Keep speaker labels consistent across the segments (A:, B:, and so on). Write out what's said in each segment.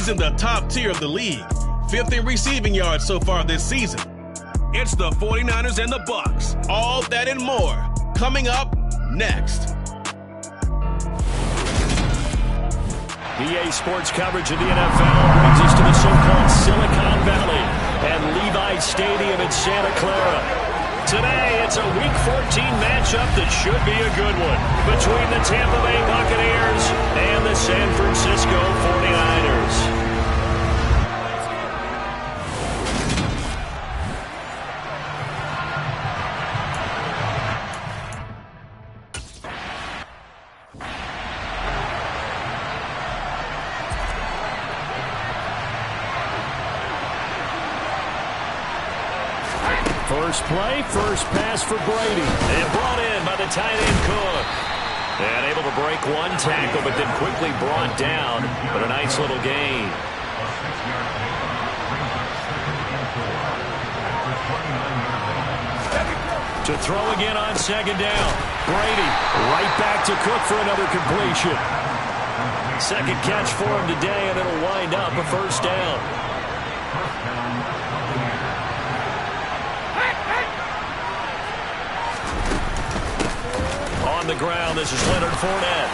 A: He's in the top tier of the league, 5th in receiving yards so far this season. It's the 49ers and the Bucs. All that and more coming up next.
B: EA Sports coverage of the NFL brings us to the so-called Silicon Valley and Levi Stadium in Santa Clara. Today, it's a Week 14 matchup that should be a good one between the Tampa Bay Buccaneers and the San Francisco 49ers. First play, first pass for Brady. And brought in by the tight end Cook. And able to break one tackle, but then quickly brought down. But a nice little gain. To throw again on second down. Brady right back to Cook for another completion. Second catch for him today, and it'll wind up a first down. On the ground, this is Leonard Fournette.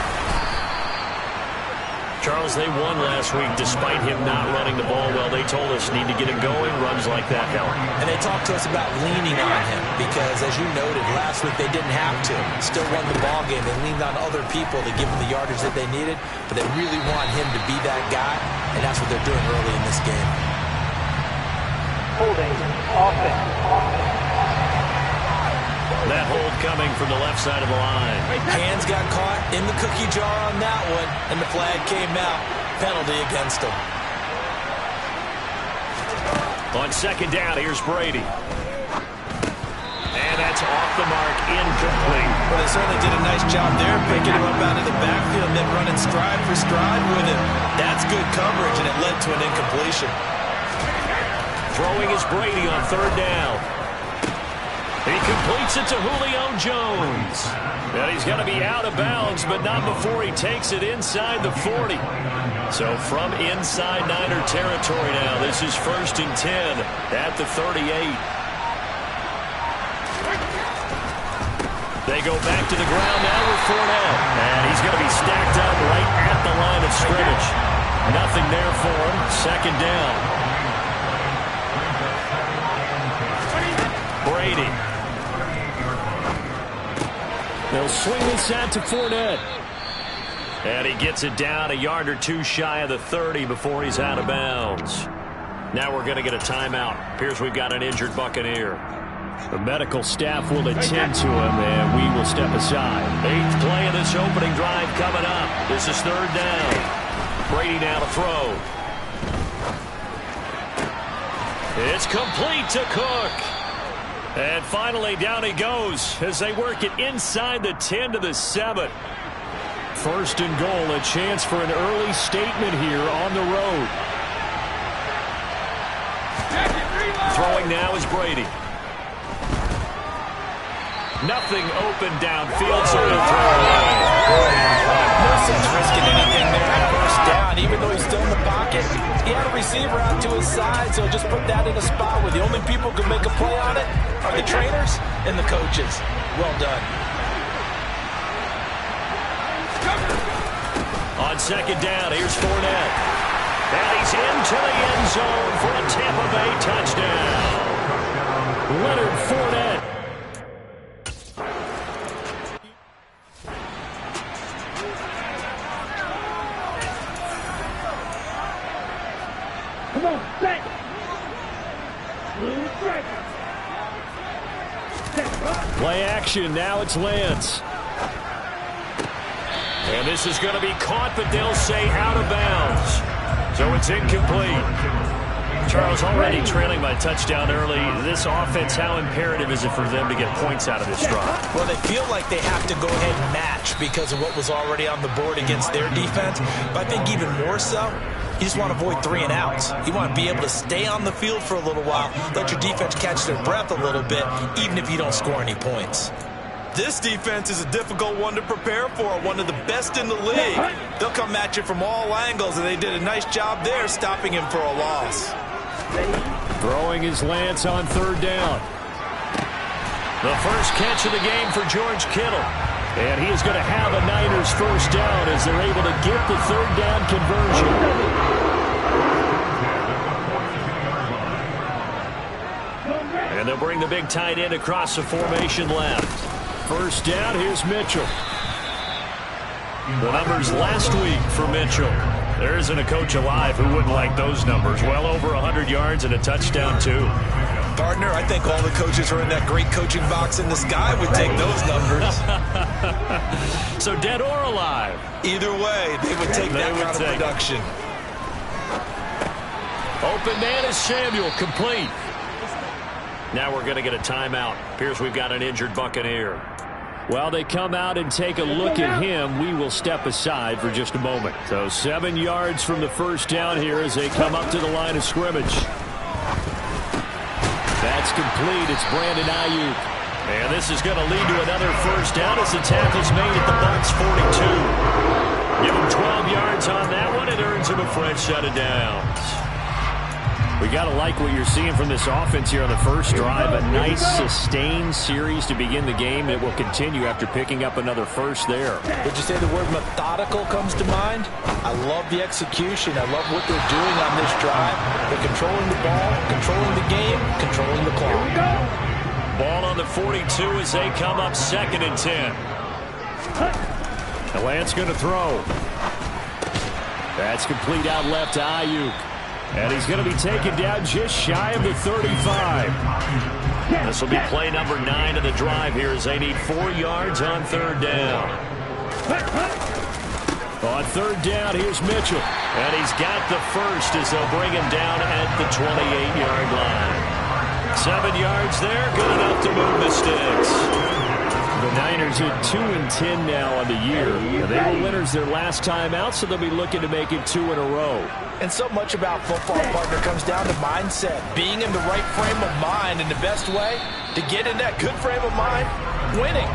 B: Charles, they won last week despite him not running the ball well. They told us need to get him going. Runs like that help.
C: And they talked to us about leaning on him because, as you noted, last week they didn't have to. Still won the ball game. They leaned on other people to give them the yardage that they needed, but they really want him to be that guy, and that's what they're doing early in this game.
D: Holding offense.
B: That hold coming from the left side of the line.
C: Hands got caught in the cookie jar on that one, and the flag came out. Penalty against him.
B: On second down, here's Brady. And that's off the mark, incomplete.
C: Well, they certainly did a nice job there, picking him up out of the backfield and then running stride for stride with him. That's good coverage, and it led to an incompletion.
B: Throwing is Brady on third down. He completes it to Julio Jones. And he's going to be out of bounds, but not before he takes it inside the 40. So from inside Niner territory now, this is 1st and 10 at the 38. They go back to the ground now with Fournette. And he's going to be stacked up right at the line of scrimmage. Nothing there for him. Second down. Brady. They'll swing this out to Fournette. And he gets it down a yard or two shy of the 30 before he's out of bounds. Now we're going to get a timeout. Appears we've got an injured Buccaneer. The medical staff will attend to him, and we will step aside. 8th play of this opening drive coming up. This is third down. Brady now to throw. It's complete to Cook. And finally, down he goes as they work it inside the 10 to the 7. 1st and goal, a chance for an early statement here on the road. Throwing now is Brady. Nothing open downfield, so he'll throw away.
C: No sense risking anything there on first down, even though he's still in the pocket. He had a receiver out to his side, so just put that in a spot where the only people who can make a play on it are the trainers and the coaches. Well done.
B: On second down, here's Fournette. And he's into the end zone for a Tampa Bay touchdown. Leonard Fournette.
D: Come on, back.
B: Play action, now it's Lance. And this is going to be caught, but they'll say out of bounds. So it's incomplete. Charles, already trailing by touchdown early. This offense, how imperative is it for them to get points out of this drive?
C: Well, they feel like they have to go ahead and match because of what was already on the board against their defense. But I think even more so, you just want to avoid 3 and outs. You want to be able to stay on the field for a little while, let your defense catch their breath a little bit, even if you don't score any points. This defense is a difficult one to prepare for, one of the best in the league. They'll come at you from all angles, and they did a nice job there stopping him for a loss.
B: Throwing his Lance on third down. The first catch of the game for George Kittle. And he is going to have a Niners first down as they're able to get the third down conversion. And they'll bring the big tight end across the formation left. First down, here's Mitchell. The numbers last week for Mitchell. There isn't a coach alive who wouldn't like those numbers. Well over 100 yards and a touchdown, too.
C: Partner, I think all the coaches who are in that great coaching box in the sky would take those numbers.
B: So dead or alive?
C: Either way, they would take that kind of production.
B: Open man is Samuel, complete. Now we're going to get a timeout. Appears we've got an injured Buccaneer. While they come out and take a look at him, we will step aside for just a moment. So 7 yards from the first down here as they come up to the line of scrimmage. That's complete. It's Brandon Ayuk. And this is going to lead to another first down as the tackle's made at the Bucs 42. Give him 12 yards on that one. It earns him a fresh set of downs. We got to like what you're seeing from this offense here on the first drive. A nice sustained series to begin the game. It will continue after picking up another first there.
C: Would you say the word methodical comes to mind? I love the execution. I love what they're doing on this drive. They're controlling the ball, controlling the game, controlling the clock.
B: Ball on the 42 as they come up 2nd and 10. The Lance going to throw. That's complete out left to Ayuk. And he's going to be taken down just shy of the 35. This will be play number 9 of the drive here as they need 4 yards on third down. On third down, here's Mitchell. And he's got the first as they'll bring him down at the 28-yard line. 7 yards there, good enough to move the sticks. The Niners are 2-10 now on the year. They were winners their last time out, so they'll be looking to make it 2 in a row.
C: And so much about football, partner, comes down to mindset. Being in the right frame of mind, and the best way to get in that good frame of mind, winning.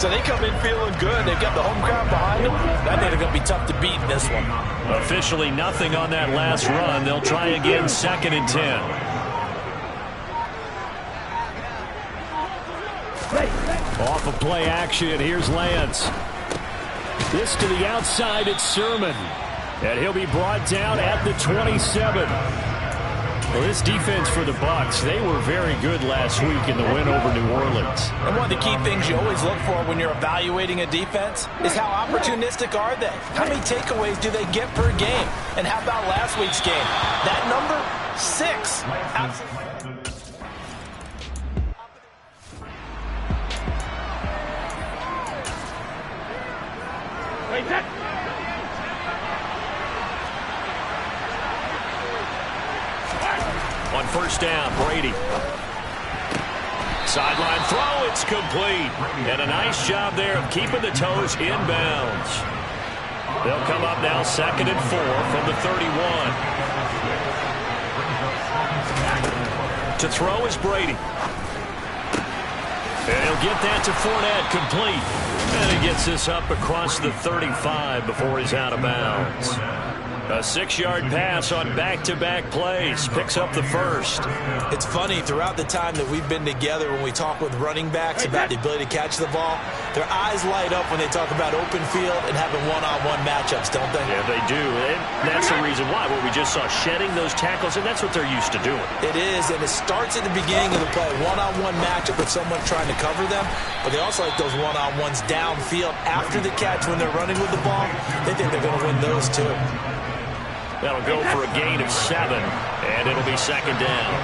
C: So they come in feeling good. They've got the home crowd behind them. I think they're going to be tough to beat in this one.
B: Officially nothing on that last run. They'll try again 2nd and 10. Off of play action, here's Lance. This to the outside, it's Sermon. And he'll be brought down at the 27. Well, this defense for the Bucs, they were very good last week in the win over New Orleans.
C: And one of the key things you always look for when you're evaluating a defense is how opportunistic are they? How many takeaways do they get per game? And how about last week's game? That number, 6.
B: On first down, Brady. Sideline throw, it's complete. And a nice job there of keeping the toes inbounds. They'll come up now 2nd and 4 from the 31. To throw is Brady. And he'll get that to Fournette, complete. And he gets this up across the 35 before he's out of bounds. A 6-yard pass on back-to-back plays. Picks up the first.
C: It's funny, throughout the time that we've been together, when we talk with running backs about the ability to catch the ball, their eyes light up when they talk about open field and having one-on-one matchups, don't they?
B: Yeah, they do. And that's the reason why. What we just saw, shedding those tackles, and that's what they're used to doing.
C: It is, and it starts at the beginning of the play. One-on-one matchup with someone trying to cover them, but they also like those one-on-ones downfield after the catch when they're running with the ball. They think they're going to win those, too.
B: That'll go for a gain of 7, and it'll be 2nd down.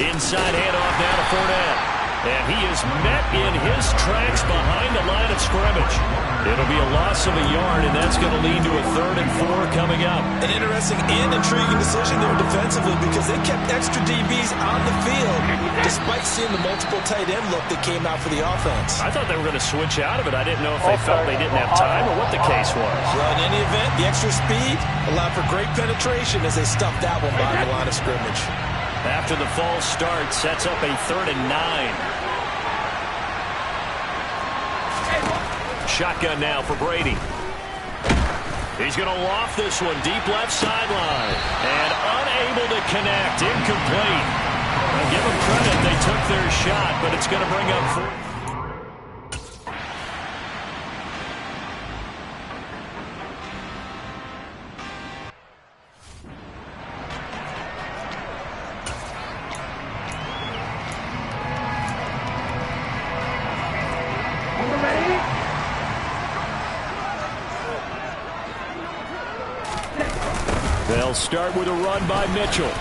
B: Inside handoff now to Fournette. And he is met in his tracks behind the line of scrimmage. It'll be a loss of a yard, and that's going to lead to a 3rd and 4 coming up.
C: An interesting and intriguing decision there defensively because they kept extra DBs on the field despite seeing the multiple tight end look that came out for the offense.
B: I thought they were going to switch out of it. I didn't know if they felt they didn't have time or what the case was.
C: Well, in any event, the extra speed allowed for great penetration as they stuffed that one by the line of scrimmage.
B: After the false start, sets up a 3rd and 9. Shotgun now for Brady. He's going to loft this one deep left sideline. And unable to connect. Incomplete. I'll give them credit. They took their shot, but it's going to bring up 4. They'll start with a run by Mitchell.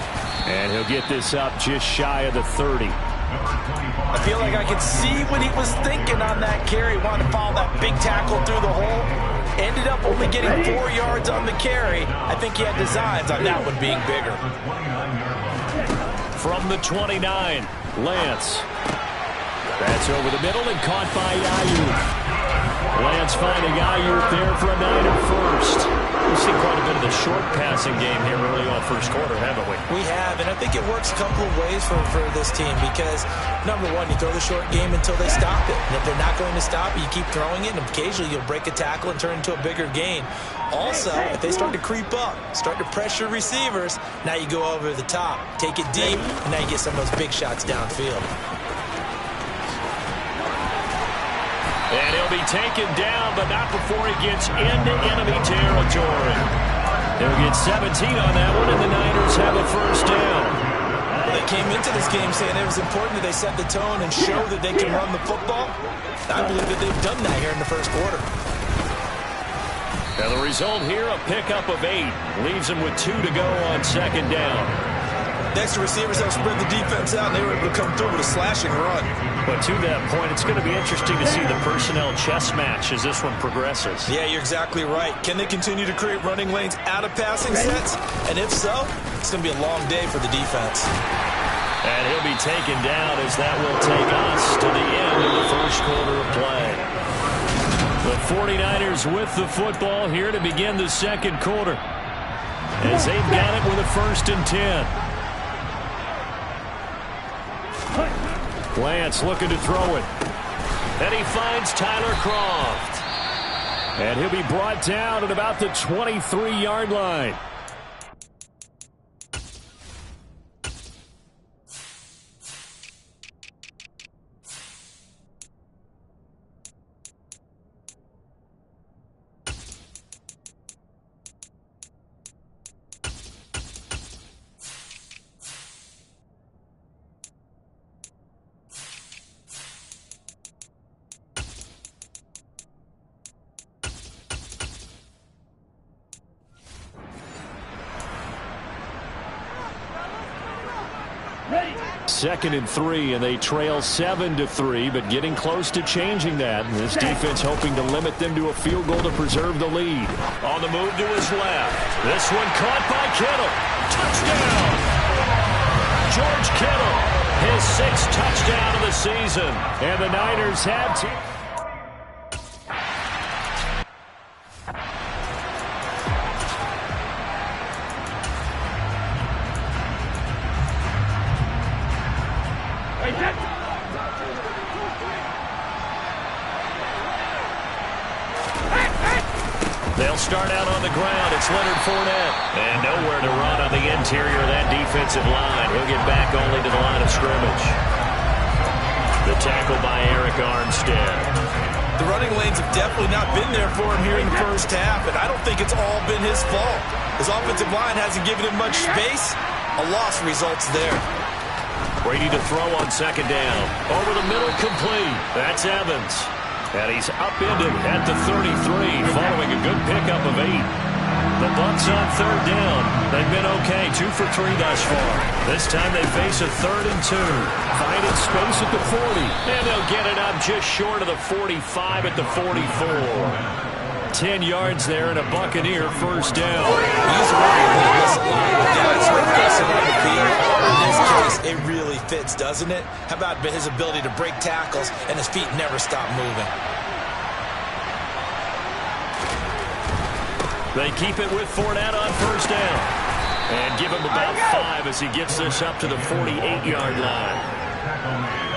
B: And he'll get this up just shy of the 30.
C: I feel like I could see what he was thinking on that carry. Wanted to follow that big tackle through the hole. Ended up only getting 4 yards on the carry. I think he had designs on that one being bigger.
B: From the 29, Lance. That's over the middle and caught by Aiyuk. Lance finding Aiyuk there for a Niner first. We've seen quite a bit of the short passing game here early on first quarter, haven't we?
C: We have, and I think it works a couple of ways for this team because, number one, you throw the short game until they stop it. And if they're not going to stop it, you keep throwing it, and occasionally you'll break a tackle and turn it into a bigger gain. Also, if they start to creep up, start to pressure receivers, now you go over the top, take it deep, and now you get some of those big shots downfield.
B: And he'll be taken down, but not before he gets into enemy territory. They'll get 17 on that one, and the Niners have a first down.
C: Well, they came into this game saying it was important that they set the tone and show that they can run the football. I believe that they've done that here in the first quarter.
B: Now the result here, a pickup of 8. Leaves them with 2 to go on second down.
C: Next, the receivers have spread the defense out, and they were able to come through with a slashing run.
B: But to that point, it's going to be interesting to see the personnel chess match as this one progresses.
C: Yeah, you're exactly right. Can they continue to create running lanes out of passing sets? And if so, it's going to be a long day for the defense.
B: And he'll be taken down as that will take us to the end of the first quarter of play. The 49ers with the football here to begin the second quarter, as they've got it with a 1st and 10. Lance looking to throw it. And he finds Tyler Kroft. And he'll be brought down at about the 23-yard line. Second and 3, and they trail 7-3, but getting close to changing that. And this defense hoping to limit them to a field goal to preserve the lead. On the move to his left. This one caught by Kittle. Touchdown! George Kittle, his 6th touchdown of the season. And the Niners have to... They'll start out on the ground. It's Leonard Fournette. And nowhere to run on the interior of that defensive line. He'll get back only to the line of scrimmage. The tackle by Eric Armstead.
C: The running lanes have definitely not been there for him here in the first half, and I don't think it's all been his fault. His offensive line hasn't given him much space. A loss results there.
B: Brady to throw on second down. Over the middle, complete. That's Evans. And he's upended at the 33, following a good pickup of 8. The Bucs on third down. They've been okay, 2 for 3 thus far. This time they face a 3rd and 2. Finding space at the 40. And they'll get it up just short of the 45 at the 44. 10 yards there and a Buccaneer first down.
C: He's running this line with guys who are aggressive on the field. In this case, it really fits, doesn't it? How about his ability to break tackles and his feet never stop moving?
B: They keep it with Fournette on first down. And give him about 5 as he gets this up to the 48-yard line.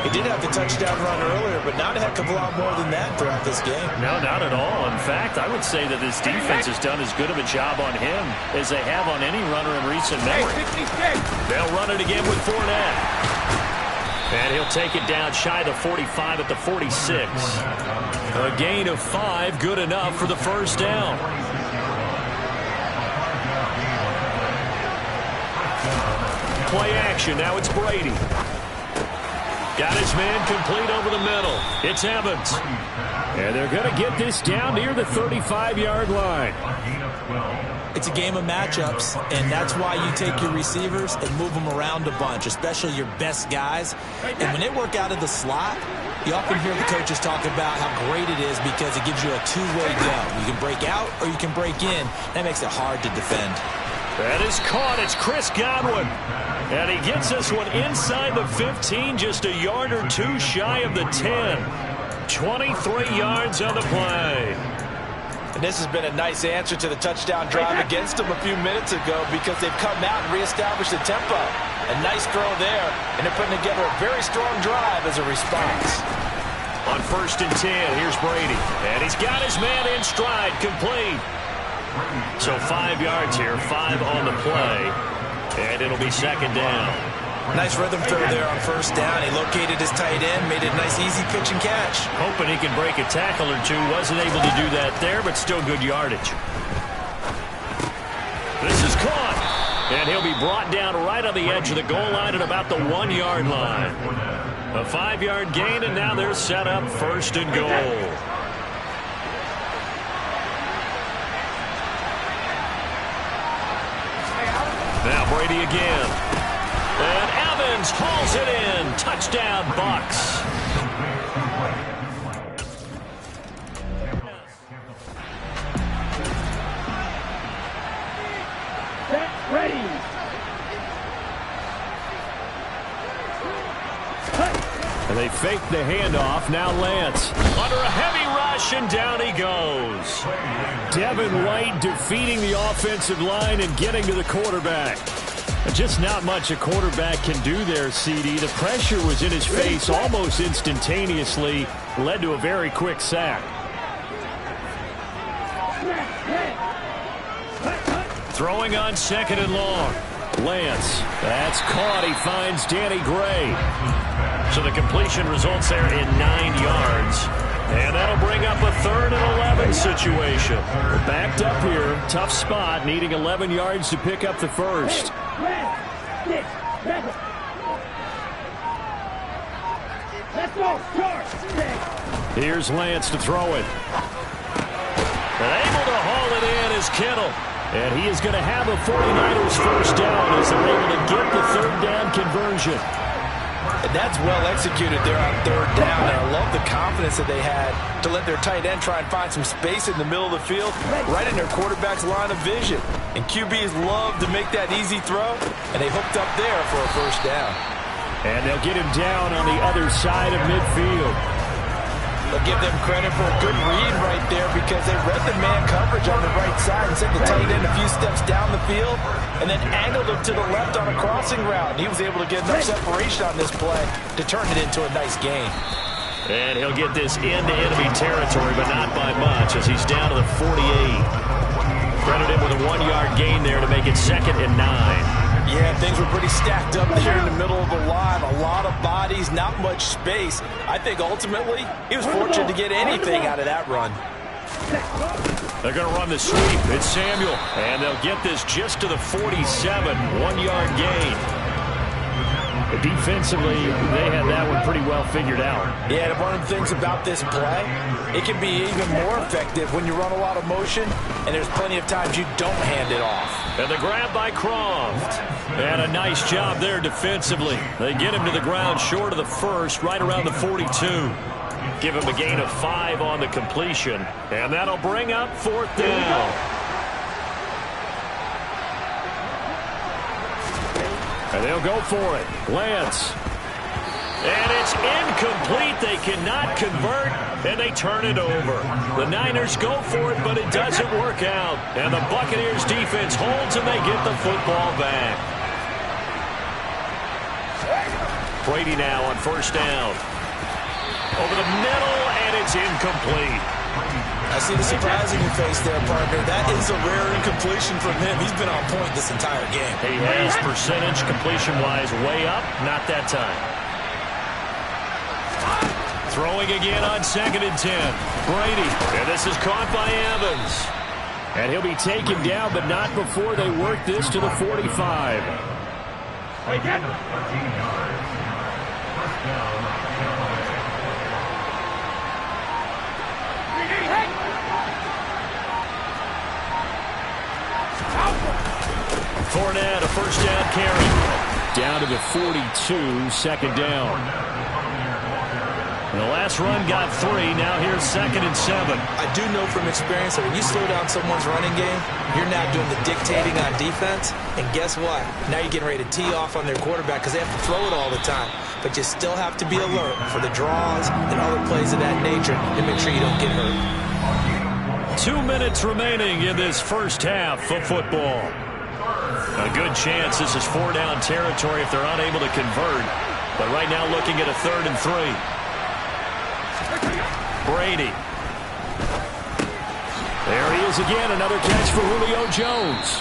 C: He did have the touchdown run earlier, but not a heck of a lot more than that throughout this game.
B: No, not at all. In fact, I would say that this defense has done as good of a job on him as they have on any runner in recent memory. They'll run it again with Fournette. And he'll take it down shy of the 45 at the 46. A gain of 5, good enough for the first down. Play action. Now it's Brady. Got his man complete over the middle. It's Evans. And they're going to get this down near the 35-yard line.
C: It's a game of matchups, and that's why you take your receivers and move them around a bunch, especially your best guys. And when they work out of the slot, you often hear the coaches talk about how great it is because it gives you a two-way go. You can break out or you can break in. That makes it hard to defend.
B: That is caught. It's Chris Godwin. And he gets this one inside the 15, just a yard or two shy of the 10. 23 yards on the play.
C: And this has been a nice answer to the touchdown drive against them a few minutes ago because they've come out and reestablished the tempo. A nice throw there, and they're putting together a very strong drive as a response.
B: On 1st and 10, here's Brady. And he's got his man in stride, complete. So 5 yards here, 5 on the play. And it'll be 2nd down.
C: Nice rhythm throw there on 1st down. He located his tight end, made it a nice easy pitch and catch.
B: Hoping he can break a tackle or two. Wasn't able to do that there, but still good yardage. This is caught. And he'll be brought down right on the edge of the goal line at about the 1-yard line. A 5-yard gain, and now they're set up 1st and goal. Now Brady again. And Evans hauls it in. Touchdown, Bucs.
D: Set, ready.
B: And they fake the handoff. Now Lance under a heavy rush, and down he goes. Devin White defeating the offensive line and getting to the quarterback. Just not much a quarterback can do there, CD. The pressure was in his face almost instantaneously. Led to a very quick sack. Throwing on 2nd and long. Lance. That's caught. He finds Danny Gray. So the completion results there in 9 yards. And that'll bring up a 3rd and 11 situation. We're backed up here. Tough spot. Needing 11 yards to pick up the first. Here's Lance to throw it. And able to haul it in is Kittle. And he is going to have a 49ers first down as they're able to get the 3rd down conversion.
C: And that's well executed there on 3rd down. And I love the confidence that they had to let their tight end try and find some space in the middle of the field, right in their quarterback's line of vision. And QBs love to make that easy throw, and they hooked up there for a first down.
B: And they'll get him down on the other side of midfield.
C: They'll give them credit for a good read right there because they read the man coverage on the right side and sent the tight end a few steps down the field and then angled him to the left on a crossing route. And he was able to get enough separation on this play to turn it into a nice gain.
B: And he'll get this into enemy territory, but not by much as he's down to the 48. Credit him with a 1-yard gain there to make it 2nd and 9.
C: Yeah, things were pretty stacked up there in the middle of the line. A lot of bodies, not much space. I think ultimately he was fortunate to get anything out of that run.
B: They're going to run the sweep. It's Samuel. And they'll get this just to the 47. 1-yard gain. Defensively, they had that one pretty well figured out.
C: Yeah, and one of the things about this play, it can be even more effective when you run a lot of motion, and there's plenty of times you don't hand it off.
B: And the grab by Croft. And a nice job there defensively. They get him to the ground short of the first, right around the 42. Give him a gain of 5 on the completion. And that'll bring up 4th down. And they'll go for it. Lance. And it's incomplete. They cannot convert, and they turn it over. The Niners go for it, but it doesn't work out. And the Buccaneers defense holds, and they get the football back. Brady now on first down. Over the middle, and it's incomplete.
C: I see the surprise in your face there, partner. That is a rare incompletion from him. He's been on point this entire game.
B: He has percentage completion-wise way up. Not that time. Throwing again on 2nd and 10. Brady. And this is caught by Evans. And he'll be taken down, but not before they work this to the 45. Fournette, a first down carry. Down to the 42, second down. And the last run got 3. Now here's 2nd and 7.
C: I do know from experience that when you slow down someone's running game, you're now doing the dictating on defense. And guess what? Now you're getting ready to tee off on their quarterback because they have to throw it all the time. But you still have to be alert for the draws and other plays of that nature and make sure you don't get hurt.
B: 2 minutes remaining in this first half of football. A good chance this is 4-down territory if they're unable to convert. But right now looking at a 3rd and 3. Brady. There he is again, another catch for Julio Jones.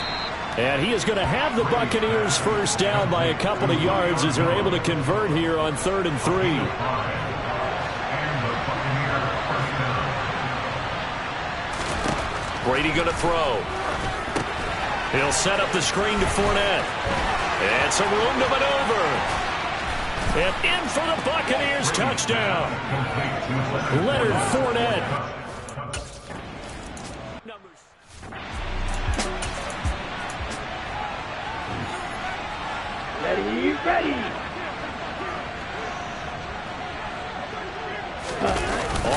B: And he is going to have the Buccaneers first down by a couple of yards as they're able to convert here on 3rd and 3. Brady going to throw. He'll set up the screen to Fournette. And some room to maneuver. And in for the Buccaneers touchdown. Leonard Fournette.
D: Ready.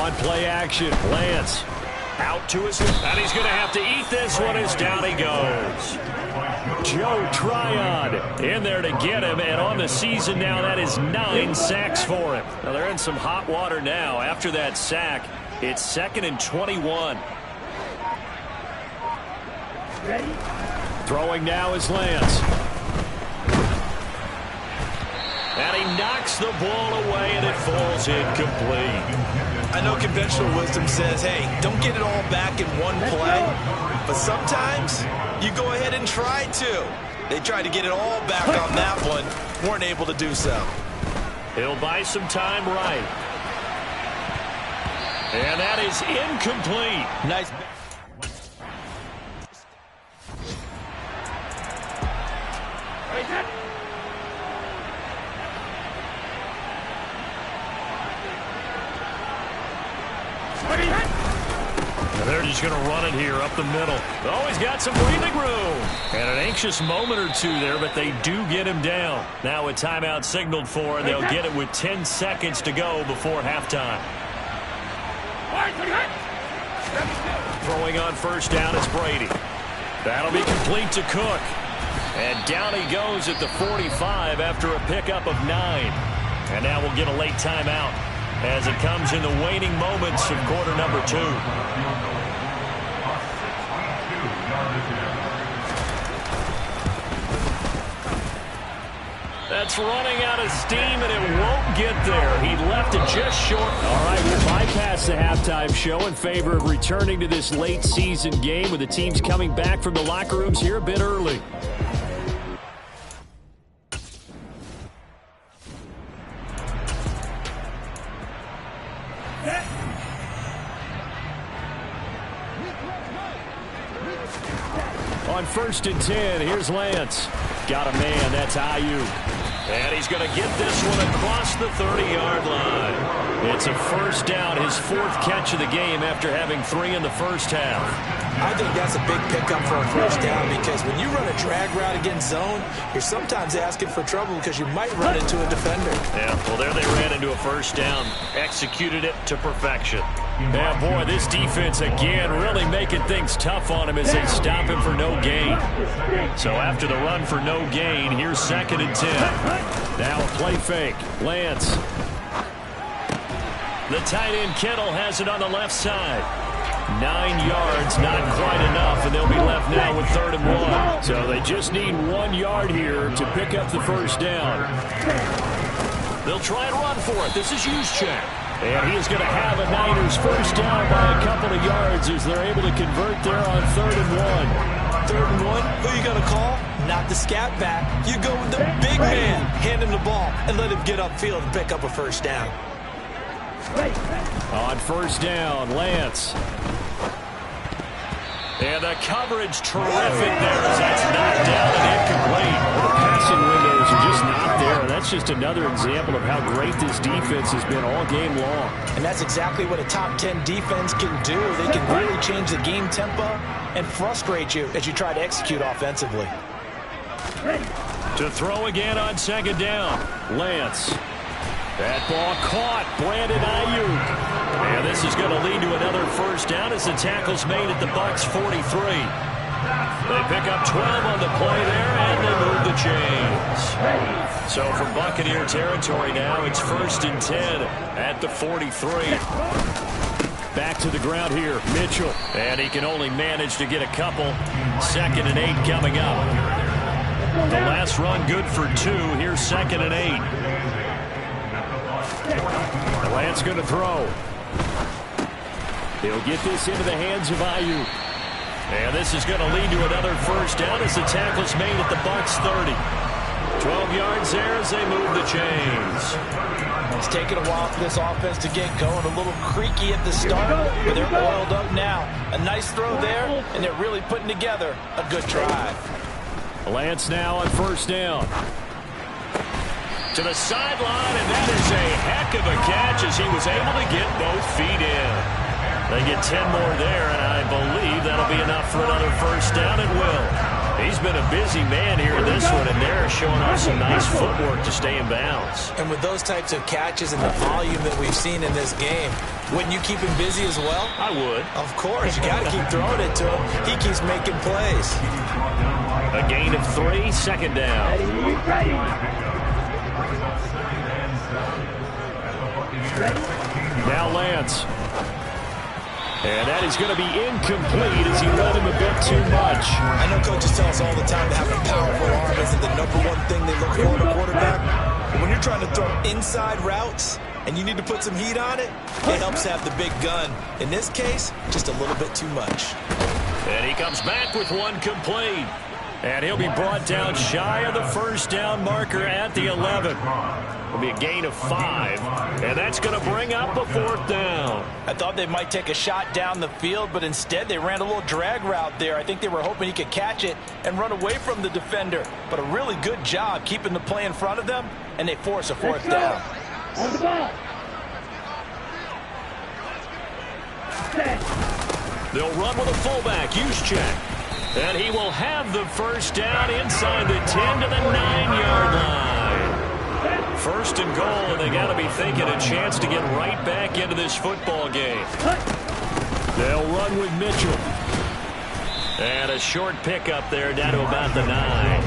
B: On play action, Lance. Out to his, and he's going to have to eat this one as down he goes. Joe Tryon in there to get him, and on the season now, that is 9 sacks for him. Now, they're in some hot water now. After that sack, it's 2nd and 21.
D: Ready.
B: Throwing now is Lance. And he knocks the ball away, and it falls incomplete.
C: I know conventional wisdom says, hey, don't get it all back in one play. But sometimes you go ahead and try to. They tried to get it all back on that one. Weren't able to do so.
B: He'll buy some time right. And that is incomplete.
C: Nice.
B: They're just going to run it here up the middle. Oh, he's got some breathing room. And an anxious moment or two there, but they do get him down. Now a timeout signaled for, and they'll get it with 10 seconds to go before halftime. Throwing on first down is Brady. That'll be complete to Cook. And down he goes at the 45 after a pickup of 9. And now we'll get a late timeout as it comes in the waning moments of quarter number 2. That's running out of steam, and it won't get there. He left it just short. All right, we'll bypass the halftime show in favor of returning to this late season game with the teams coming back from the locker rooms here a bit early. On 1st and 10, here's Lance. Got a man, that's Ayuk. And he's going to get this one across the 30-yard line. It's a first down, his 4th catch of the game after having 3 in the first half.
C: I think that's a big pickup for a first down because when you run a drag route against zone, you're sometimes asking for trouble because you might run into a defender.
B: Yeah, well, there they ran into a first down, executed it to perfection. Yeah, boy, this defense again really making things tough on him as they stop him for no gain. So after the run for no gain, here's 2nd and 10. Now a play fake. Lance. The tight end Kittle has it on the left side. 9 yards, not quite enough, and they'll be left now with 3rd and 1. So they just need 1 yard here to pick up the first down. They'll try and run for it. This is Juszczyk. And he is going to have a Niners first down by a couple of yards as they're able to convert there on 3rd and 1.
C: 3rd and 1, who you going to call? Not the scat back. You go with the big man. Hand him the ball and let him get upfield and pick up a first down.
B: On first down, Lance. And the coverage terrific there as that's knocked down and incomplete. The passing windows are just not there. That's just another example of how great this defense has been all game long.
C: And that's exactly what a top 10 defense can do. They can really change the game tempo and frustrate you as you try to execute offensively.
B: To throw again on 2nd down, Lance. That ball caught. Brandon Ayuk. And this is going to lead to another first down as the tackle's made at the Bucs 43. They pick up 12 on the play there, and they move the chains. So from Buccaneer territory now, it's 1st and 10 at the 43. Back to the ground here, Mitchell. And he can only manage to get a couple. 2nd and 8 coming up. The last run good for 2. Here's 2nd and 8. Lance going to throw. He'll get this into the hands of Ayuk. And this is going to lead to another first down as the tackle's made at the Bucs 30. 12 yards there as they move the chains.
C: It's taken a while for this offense to get going. A little creaky at the start, but they're oiled up now. A nice throw there, and they're really putting together a good drive.
B: Lance now on first down. To the sideline, and that is a heck of a catch as he was able to get both feet in. They get 10 more there, and I believe that'll be enough for another first down. It will. He's been a busy man here in this one, and they're showing off some nice footwork to stay in bounds.
C: And with those types of catches and the volume that we've seen in this game, wouldn't you keep him busy as well?
B: I would.
C: Of course. You got to keep throwing it to him. He keeps making plays.
B: A gain of 3, 2nd down. Now Lance. And that is going to be incomplete as he led him a bit too much.
C: I know coaches tell us all the time that having a powerful arm isn't the #1 thing they look for in a quarterback. But when you're trying to throw inside routes and you need to put some heat on it, it helps have the big gun. In this case, just a little bit too much.
B: And he comes back with one complete. And he'll be brought down shy of the first down marker at the 11. It'll be a gain of 5. And that's going to bring up a 4th down.
C: I thought they might take a shot down the field, but instead they ran a little drag route there. I think they were hoping he could catch it and run away from the defender. But a really good job keeping the play in front of them, and they force a 4th down.
D: On the ball.
B: They'll run with a fullback, Juszczyk. And he will have the first down inside the 10 to the 9-yard line. 1st and goal, and they got to be thinking a chance to get right back into this football game. They'll run with Mitchell. And a short pickup there down to about the 9.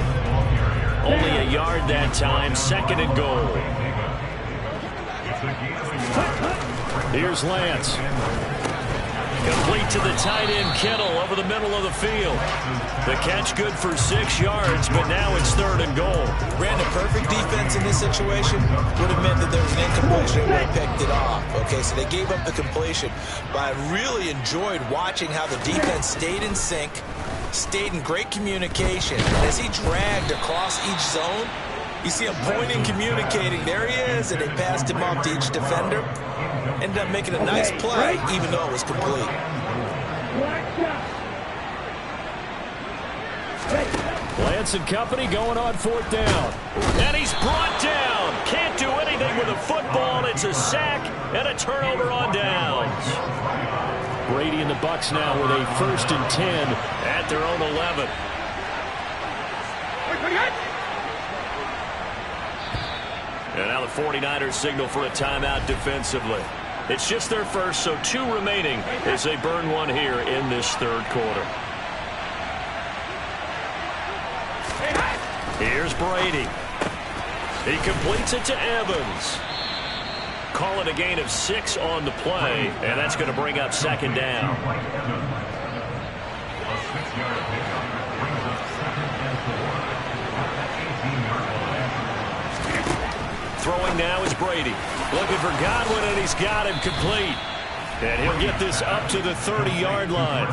B: Only a yard that time, 2nd and goal. Here's Lance. Complete to the tight end, Kittle, over the middle of the field. The catch good for 6 yards, but now it's 3rd and goal.
C: Ran a perfect defense in this situation. Would have meant that there was an incompletion and would have picked it off. Okay, so they gave up the completion. But I really enjoyed watching how the defense stayed in sync, stayed in great communication. And as he dragged across each zone, you see him pointing, communicating. There he is, and they passed him off to each defender. Ended up making a nice play, even though it was complete.
B: Lance and company going on 4th down. And he's brought down. Can't do anything with a football. It's a sack and a turnover on downs. Brady and the Bucs now with a 1st and 10 at their own 11. And now the 49ers signal for a timeout defensively. It's just their first, so 2 remaining as they burn one here in this third quarter. Here's Brady. He completes it to Evans. Call it a gain of 6 on the play, and that's going to bring up second down. Throwing now is Brady. Looking for Godwin, and he's got him complete. And he'll get this up to the 30-yard line.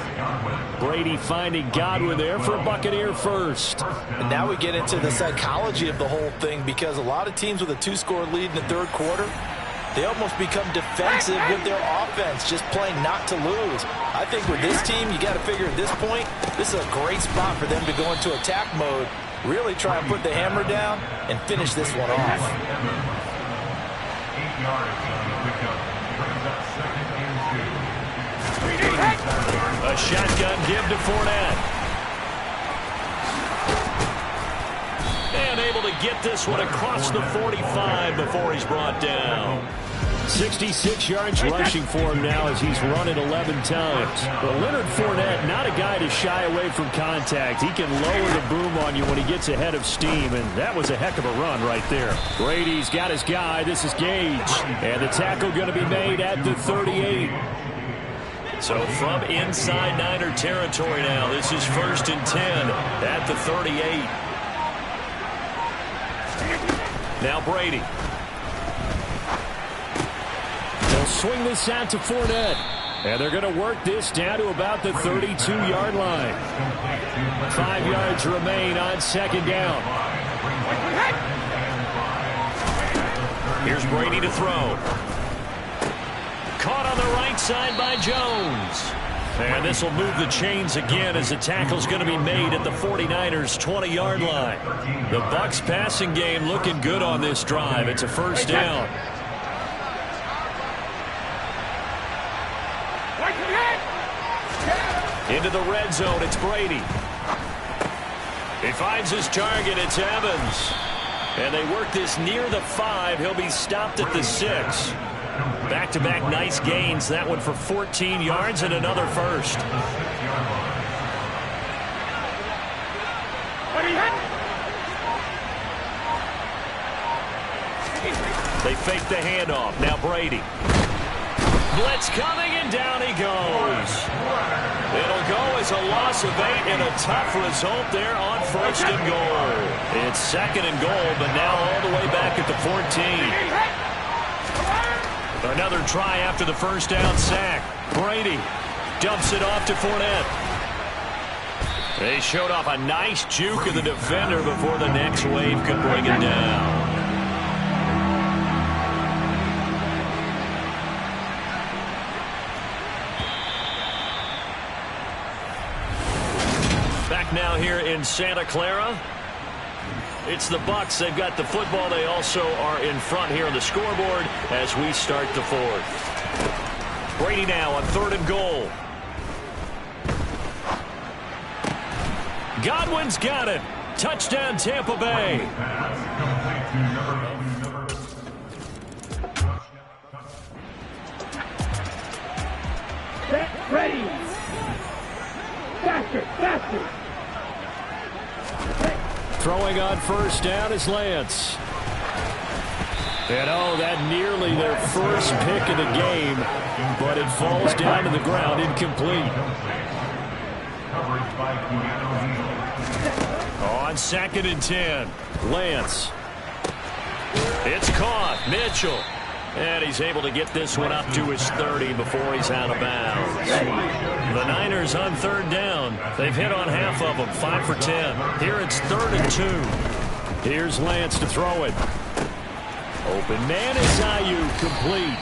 B: Brady finding Godwin there for a Buccaneer first.
C: And now we get into the psychology of the whole thing, because a lot of teams with a 2-score lead in the third quarter, they almost become defensive with their offense, just playing not to lose. I think with this team, you got to figure at this point, this is a great spot for them to go into attack mode, really try and put the hammer down and finish this one off.
E: 8 yards on the pickup. Brings up second and 2.
B: A shotgun give to Fournette. And able to get this one across the 45 before he's brought down. 66 yards rushing for him now as he's run it 11 times. But Leonard Fournette, not a guy to shy away from contact. He can lower the boom on you when he gets ahead of steam, and that was a heck of a run right there. Brady's got his guy. This is Gage. And the tackle going to be made at the 38. So from inside Niner territory now, this is 1st and 10 at the 38. Now Brady. They'll swing this out to Fournette. And they're going to work this down to about the 32-yard line. 5 yards remain on second down. Here's Brady to throw. Caught on the right side by Jones. And this will move the chains again as the tackle's going to be made at the 49ers' 20-yard line. The Bucs passing game looking good on this drive. It's a first down. Into the red zone, it's Brady. He finds his target, it's Evans. And they work this near the 5. He'll be stopped at the 6. Back-to-back nice gains. That one for 14 yards and another first. They fake the handoff. Now Brady. Blitz coming, and down he goes. It'll go as a loss of 8 and a tough result there on 1st and goal. It's 2nd and goal, but now all the way back at the 14. Another try after the first down sack. Brady dumps it off to Fournette. They showed off a nice juke of the defender before the next wave could bring it down. Back now here in Santa Clara. It's the Bucs. They've got the football. They also are in front here on the scoreboard as we start the 4th. Brady now on 3rd and goal. Godwin's got it. Touchdown, Tampa Bay.
D: Set, ready. Faster, faster.
B: Throwing on first down is Lance. And oh, that nearly their first pick of the game, but it falls down to the ground incomplete. On 2nd and 10, Lance. It's caught. Mitchell. And he's able to get this one up to his 30 before he's out of bounds. The Niners on 3rd down. They've hit on half of them, 5 for 10. Here it's 3rd and 2. Here's Lance to throw it. Open man is Ayuk, complete.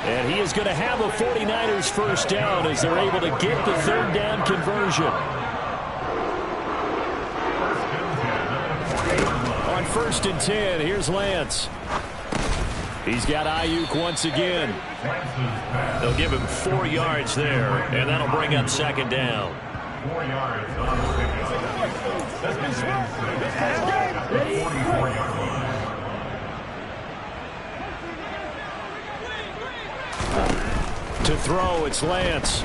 B: And he is going to have a 49ers first down as they're able to get the 3rd down conversion. On 1st and 10, here's Lance. He's got Ayuk once again. They'll give him 4 yards there, and that'll bring up second down.
E: 4 yards on the pickup. 44-yard line.
B: To throw, it's Lance.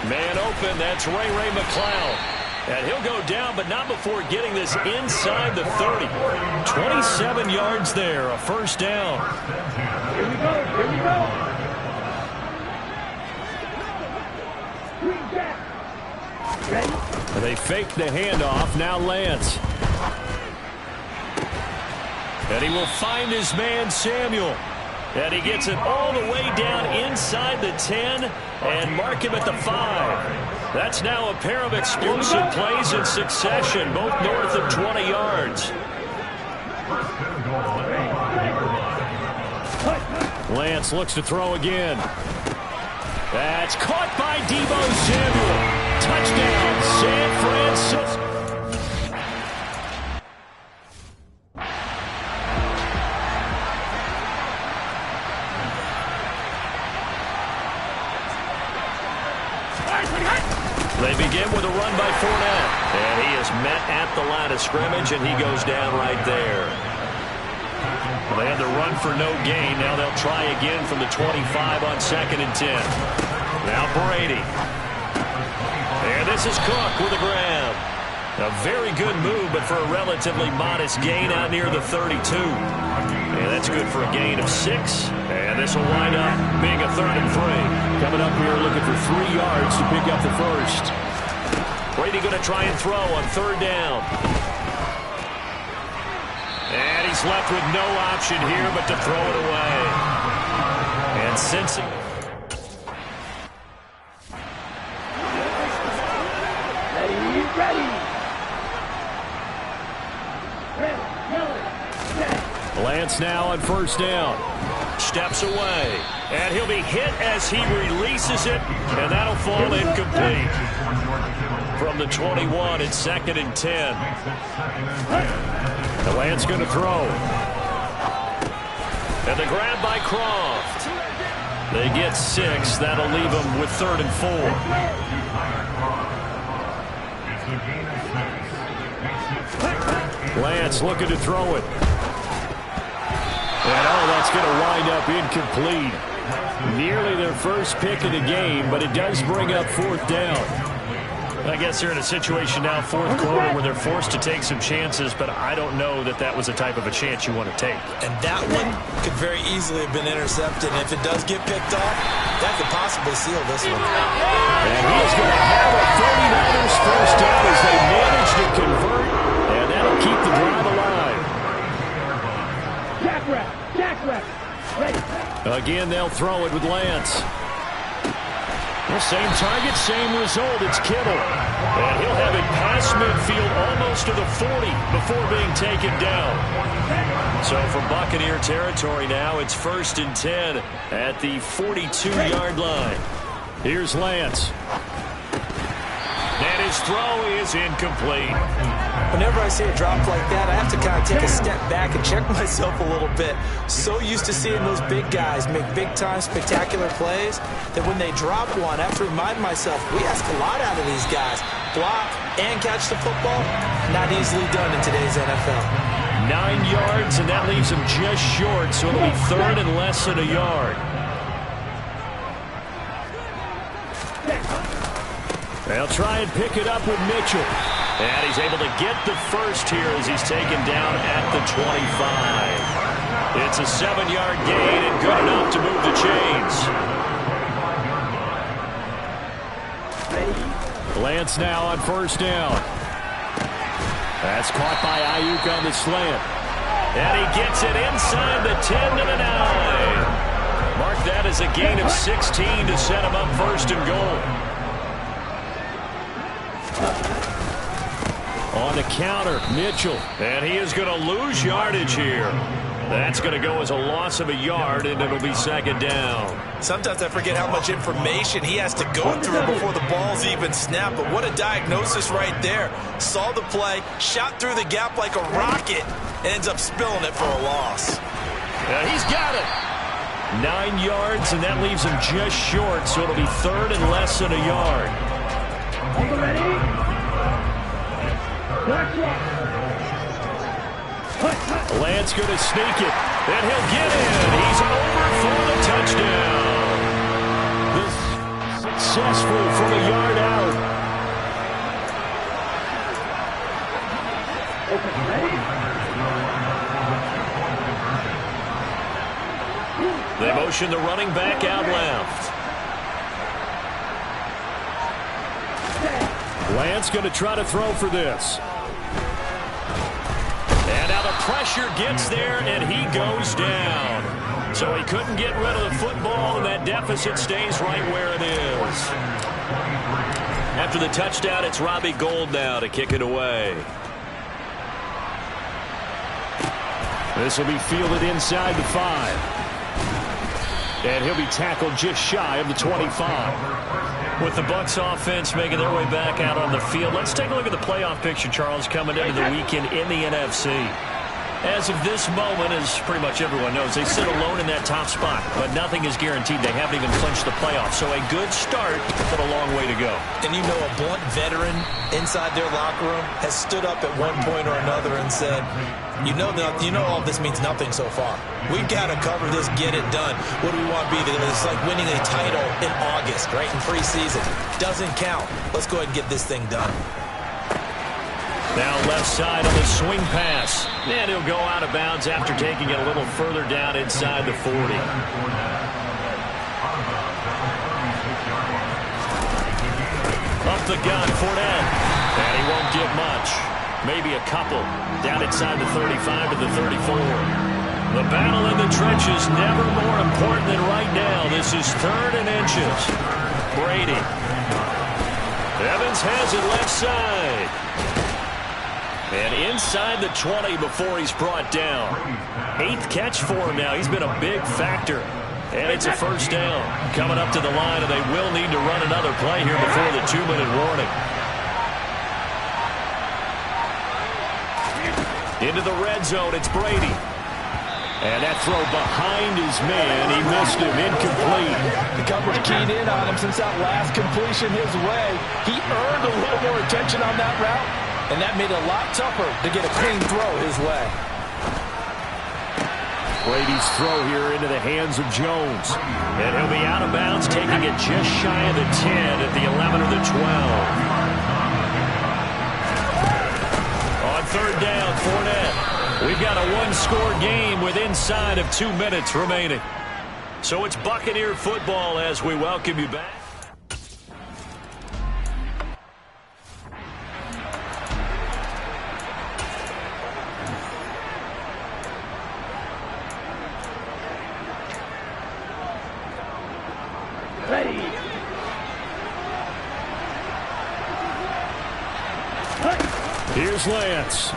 B: Man open, that's Ray McCloud. And he'll go down, but not before getting this inside the 30. 27 yards there, a first down.
D: Here we go, here we go. Green back. Ready?
B: They fake the handoff, now Lance. And he will find his man, Samuel. And he gets it all the way down inside the 10 and mark him at the 5. That's now a pair of explosive plays in succession, both north of 20 yards. Lance looks to throw again. That's caught by Deebo Samuel. Touchdown, San Francisco. They begin with a run by Fournette. And he is met at the line of scrimmage, and he goes down right there. Well, they had the run for no gain. Now they'll try again from the 25 on 2nd and 10. Now Brady. And this is Cook with a grab. A very good move, but for a relatively modest gain out near the 32. And that's good for a gain of 6. And this will wind up being a 3rd and 3.
F: Coming up here looking for 3 yards to pick up the first.
B: Brady going to try and throw on 3rd down. And he's left with no option here but to throw it away. And Cincy.
D: Ready.
B: Lance now on 1st down. Steps away. And he'll be hit as he releases it. And that'll fall incomplete. From the 21, it's 2nd and 10. The Lance going to throw. And the grab by Croft. They get 6. That'll leave them with 3rd and 4. Lance looking to throw it. And that's going to wind up incomplete. Nearly their first pick of the game, but it does bring up 4th down. I guess they're in a situation now, 4th quarter, where they're forced to take some chances, but I don't know that that was the type of a chance you want to take.
C: And that one could very easily have been intercepted. And if it does get picked off, that could possibly seal this one.
B: And he is going to have a 49ers first down as they manage to convert, and that'll keep the drive alive.
D: Jack rep. Ready.
B: Again, they'll throw it with Lance. The same target, same result. It's Kittle. And he'll have it past midfield almost to the 40 before being taken down. So from Buccaneer territory now, it's 1st and 10 at the 42-yard line. Here's Lance. And his throw is incomplete.
C: Whenever I see a drop like that, I have to kind of take a step back and check myself a little bit. So used to seeing those big guys make big-time spectacular plays that when they drop one, I have to remind myself, we ask a lot out of these guys. Block and catch the football, not easily done in today's NFL.
B: 9 yards, and that leaves him just short, so it'll be 3rd and less than a yard. They'll try and pick it up with Mitchell. And he's able to get the first here as he's taken down at the 25. It's a 7-yard gain and good enough to move the chains. Lance now on 1st down. That's caught by Ayuk on the slant. And he gets it inside the 10 to the 9. Mark that as a gain of 16 to set him up 1st and goal. On the counter, Mitchell. And he is going to lose yardage here. That's going to go as a loss of a yard, and it'll be 2nd down.
C: Sometimes I forget how much information he has to go through before the ball's even snapped. But what a diagnosis right there. Saw the play, shot through the gap like a rocket, and ends up spilling it for a loss.
B: Yeah, he's got it. 9 yards, and that leaves him just short, so it'll be 3rd and less than a yard.
D: Hold it ready. Watch it.
F: Lance going to sneak it, and he'll get in. He's over for the touchdown. This successful from a yard out.
B: They motion the running back out left.
F: Lance going to try to throw for this.
B: And now the pressure gets there, and he goes down. So he couldn't get rid of the football, and that deficit stays right where it is. After the touchdown, it's Robbie Gould now to kick it away.
F: This will be fielded inside the 5. And he'll be tackled just shy of the 25.
B: With the Bucs offense making their way back out on the field, let's take a look at the playoff picture, Charles, coming into the weekend in the NFC. As of this moment, as pretty much everyone knows, they sit alone in that top spot, but nothing is guaranteed. They haven't even clinched the playoffs, so a good start, but a long way to go.
C: And you know, a blunt veteran inside their locker room has stood up at one point or another and said, you know all this means nothing so far. We've got to cover this, get it done. What do we want to be? It's like winning a title in August, right, in preseason. Doesn't count. Let's go ahead and get this thing done.
B: Now left side on the swing pass. And he'll go out of bounds after taking it a little further down inside the 40. Up the gun, Fournette. And he won't get much. Maybe a couple. Down inside the 35 to the 34. The battle in the trenches never more important than right now. This is 3rd and inches. Brady. Evans has it left side. And inside the 20 before he's brought down. 8th catch for him now. He's been a big factor. And it's a first down. Coming up to the line, and they will need to run another play here before the 2-minute warning. Into the red zone, it's Brady. And that throw behind his man, he missed him, incomplete.
C: The coverage keyed in on him since that last completion his way. He earned a little more attention on that route, and that made it a lot tougher to get a clean throw his way.
F: Brady's throw here into the hands of Jones.
B: And he'll be out of bounds, taking it just shy of the 10 at the 11 or the 12. On 3rd down, Fournette. We've got a one-score game with inside of 2 minutes remaining. So it's Buccaneer football as we welcome you back.
D: Ready.
F: Here's Lance.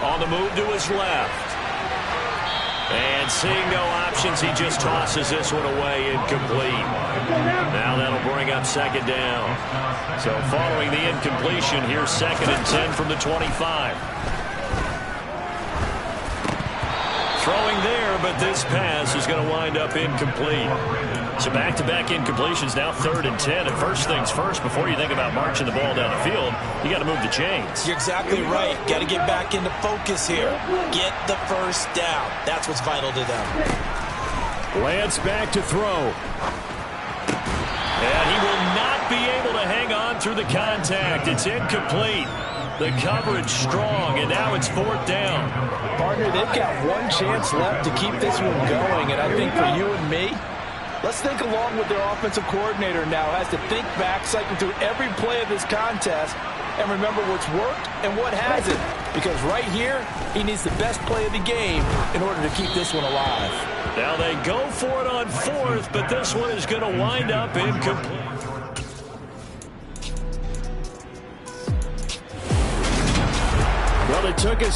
B: On the move to his left. And seeing no options, he just tosses this one away, incomplete. Now that'll bring up 2nd down. So following the incompletion, here's 2nd and 10 from the 25. Throwing there, but this pass is going to wind up incomplete. So back-to-back incompletions, now 3rd and 10. And first things first, before you think about marching the ball down the field, you got to move the chains.
C: You're exactly right. Got to get back into focus here. Get the first down. That's what's vital to them.
F: Lance back to throw.
B: And he will not be able to hang on through the contact. It's incomplete. The coverage strong, and now it's 4th down.
C: Partner, they've got one chance left to keep this one going, and I think for you and me, let's think along with their offensive coordinator now has to think back, cycle through every play of this contest, and remember what's worked and what hasn't. Because right here, he needs the best play of the game in order to keep this one alive.
B: Now they go for it on 4th, but this one is going to wind up incomplete.
F: Well, it took us